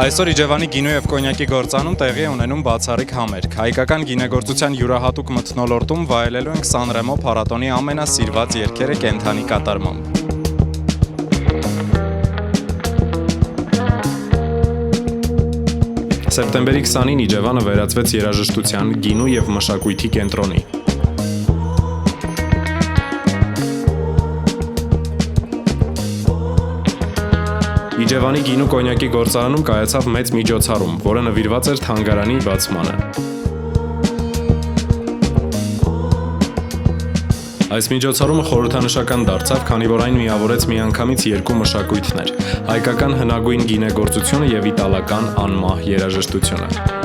Այսօր Իջևանի գինու և կոնյակի գործանում տեղի է ունենում բացառիկ համերգ։ Հայկական գինեգործության յուրահատուկ մթնոլորտում վայելելու ենք Սանրեմո փառատոնի ամենասիրված երգերը կենդանի կատարմամբ։ Սեպտեմբերի 20-ին Իջևանը վերածվեց երաժշտության, գինու և մշակույթի կենտրոնի։ Իջևանի գինու կոնյակի գործարանում կայացավ մեծ միջոցառում, որը նվիրված էր թանգարանի բացմանը։ Այս միջոցառումը խորհրդանշական դարձավ, քանի որ այն միավորեց միանգամից երկու մշակույթներ՝ հայկական հնագույն գինեգործությունը և իտալական անմահ երաժշտությունը։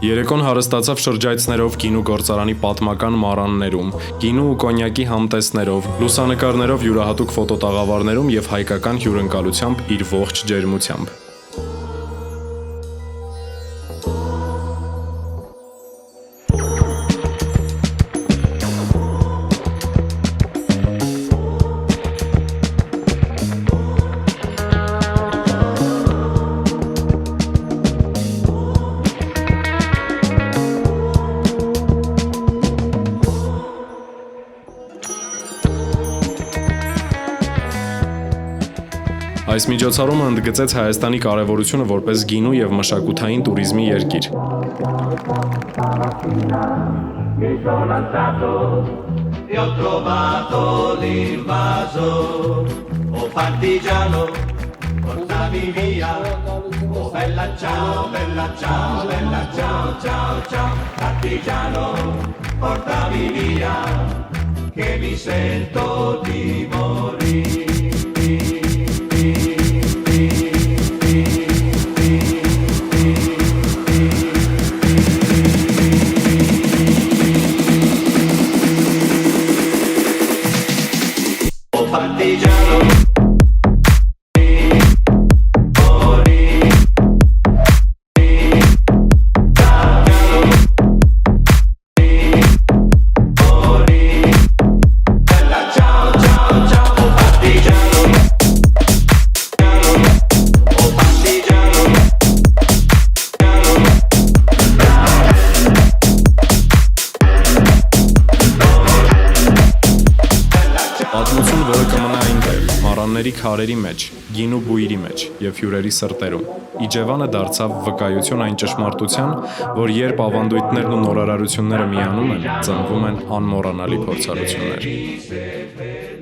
Երեկոն հարստացավ շրջայցներով գինու գործարանի պատմական մառաններում, գինու ու կոնյակի համտեսներով, լուսանկարներով յուրահատուկ ֆոտոտաղավարներում և հայկական հյուրընկալությամբ իր ողջ ջերմությամբ։ Այս միջոցառումը ընդգծեց Հայաստանի կարևորությունը որպես գինու և մշակութային տուրիզմի երկիր։ Պատմություն, որը կմնա այնտեղ, մառանների քարերի մեջ, գինու բույրի մեջ և հյուրերի սրտերում։ Իջևանը դարձավ վկայություն այն ճշմարտության, որ երբ ավանդույթներն ու նորարարությունները միանում են, ծնվում են անմոռանալի փորձառություններ։